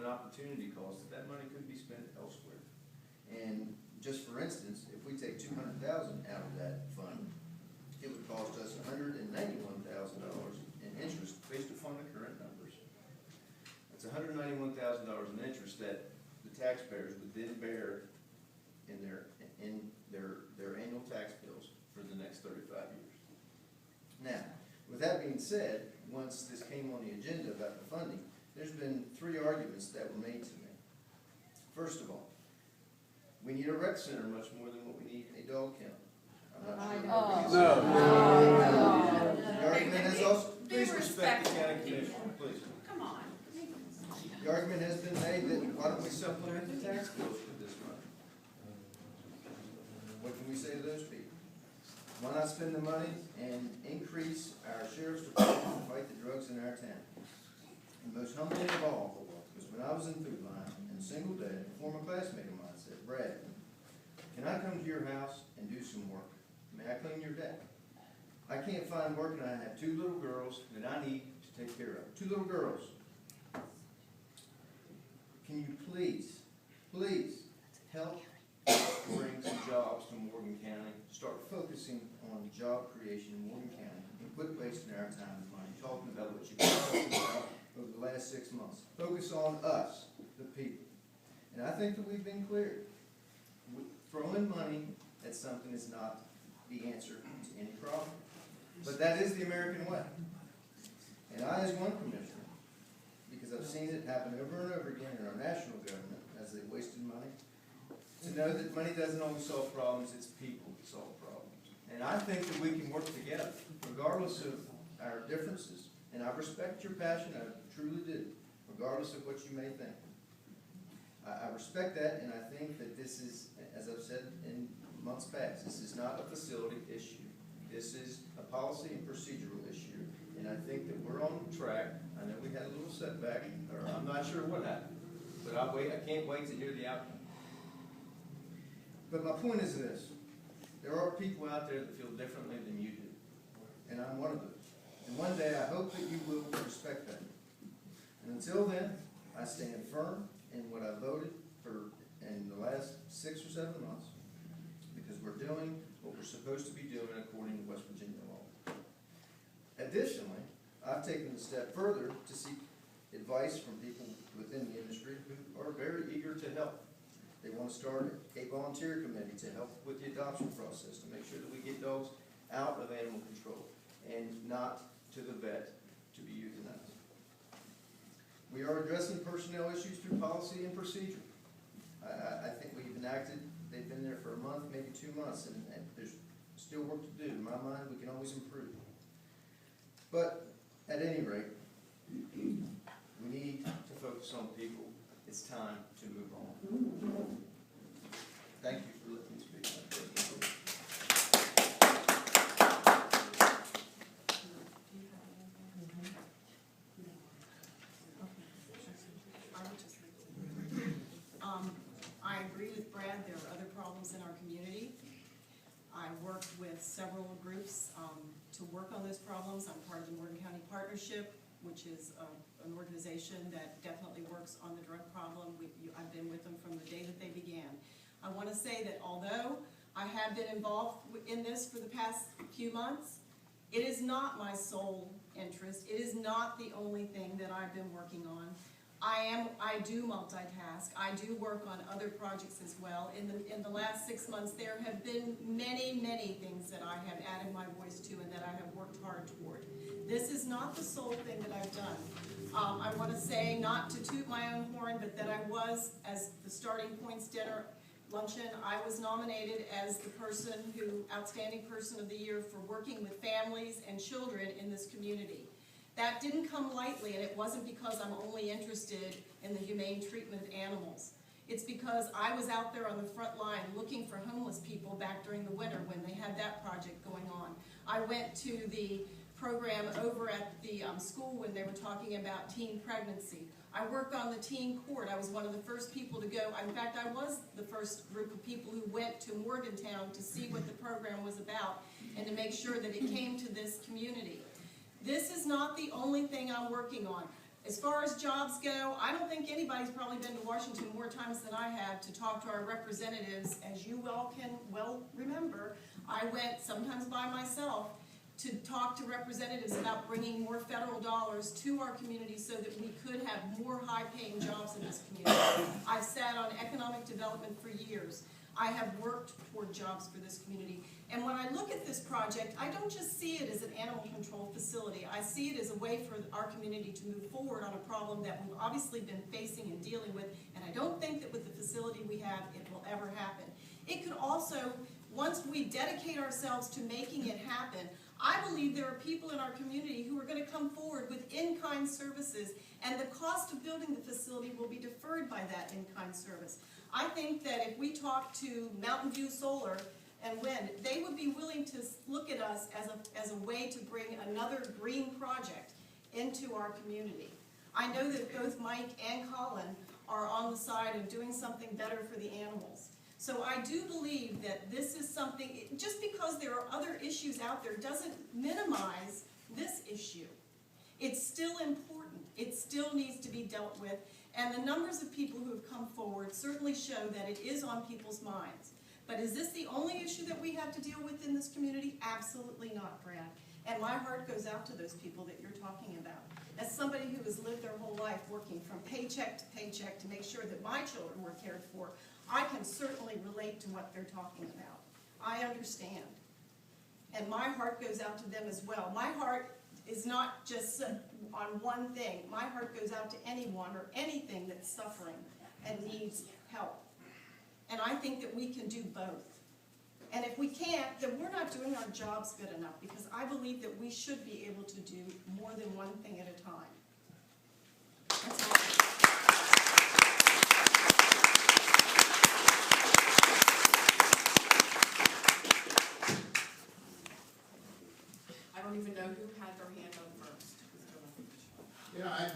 opportunity cost, that money could be spent elsewhere. And just for instance, if we take $200,000 out of that fund, it would cost us $191,000 in interest based upon the current numbers. That's $191,000 in interest that the taxpayers would then bear in their annual tax bills for the next 35 years. Now, with that being said, once this came on the agenda about the funding, there's been three arguments that were made to me. First of all, we need a rec center much more than what we need a dog kennel. I'm not sure. The argument has also, please respect the county commission, please. Come on. The argument has been made that why don't we supplement the tax bills with this money? What can we say to those people? Why not spend the money and increase our sheriff's department to fight the drugs in our town? And most humbling of all, was when I was in Food Line, and a single day, a former classmate of mine said, "Brad, can I come to your house and do some work? May I clean your deck? I can't find work and I have two little girls that I need to take care of. Two little girls. Can you please help bring some jobs to Morgan County? Start focusing on job creation in Morgan County and quit wasting our time and money talking about what you've been talking about over the last 6 months. Focus on us, the people." And I think that we've been clear. Throwing money at something is not the answer to any problem. But that is the American way. And I, as one commissioner, because I've seen it happen over and over again in our national government as they wasted money, to know that money doesn't always solve problems, it's people that solve problems. And I think that we can work together, regardless of our differences. And I respect your passion, I truly do, regardless of what you may think. I respect that, and I think that this is, as I've said in months past, this is not a facility issue. This is a policy and procedural issue, and I think that we're on track. I know we had a little setback, or I'm not sure what happened, but I can't wait to hear the outcome. But my point is this: there are people out there that feel differently than you do, and I'm one of those. And one day I hope that you will respect that. And until then, I stand firm in what I voted for in the last 6 or 7 months, because we're doing what we're supposed to be doing according to West Virginia law. Additionally, I've taken a step further to seek advice from people within the industry who are very eager to help. They want to start a volunteer committee to help with the adoption process, to make sure that we get dogs out of animal control and not to the vet to be euthanized. We are addressing personnel issues through policy and procedure. I think we've enacted, they've been there for a month, maybe 2 months, and there's still work to do. In my mind, we can always improve. But at any rate, we need to focus on people. It's time to move on. Thank you for letting me speak. I agree with Brad, there are other problems in our community. I work with several groups to work on those problems. I'm part of the Morgan County Partnership, which is an organization that definitely works on the drug problem. I've been with them from the day that they began. I want to say that although I have been involved in this for the past few months, it is not my sole interest. It is not the only thing that I've been working on. I do multitask. I do work on other projects as well. In the last 6 months, there have been many things that I have added my voice to and that I have worked hard toward. This is not the sole thing that I've done. I want to say, not to toot my own horn, but that I was, as the Starting Points dinner luncheon, I was nominated as the Outstanding Person of the Year for working with families and children in this community. That didn't come lightly, and it wasn't because I'm only interested in the humane treatment of animals. It's because I was out there on the front line looking for homeless people back during the winter when they had that project going on. I went to the program over at the school when they were talking about teen pregnancy. I worked on the teen court. I was one of the first people to go. In fact, I was the first group of people who went to Morgantown to see what the program was about and to make sure that it came to this community. This is not the only thing I'm working on. As far as jobs go, I don't think anybody's probably been to Washington more times than I have to talk to our representatives. As you all can well remember, I went sometimes by myself to talk to representatives about bringing more federal dollars to our community so that we could have more high-paying jobs in this community. I've sat on economic development for years. I have worked toward jobs for this community. And when I look at this project, I don't just see it as an animal control facility. I see it as a way for our community to move forward on a problem that we've obviously been facing and dealing with. And I don't think that with the facility we have, it will ever happen. It could also, once we dedicate ourselves to making it happen, I believe there are people in our community who are going to come forward with in-kind services, and the cost of building the facility will be deferred by that in-kind service. I think that if we talk to Mountain View Solar and Wind, they would be willing to look at us as a way to bring another green project into our community. I know that both Mike and Colin are on the side of doing something better for the animals. So I do believe that this is something, just because there are other issues out there doesn't minimize this issue. It's still important. It still needs to be dealt with. And the numbers of people who have come forward certainly show that it is on people's minds. But is this the only issue that we have to deal with in this community? Absolutely not, Brad. And my heart goes out to those people that you're talking about. As somebody who has lived their whole life working from paycheck to paycheck to make sure that my children were cared for, I can certainly relate to what they're talking about. I understand. And my heart goes out to them as well. My heart is not just on one thing. My heart goes out to anyone or anything that's suffering and needs help. And I think that we can do both. And if we can't, then we're not doing our jobs good enough, because I believe that we should be able to do more than one thing at a time. That's all. I don't even know who had their hand up first. Yeah,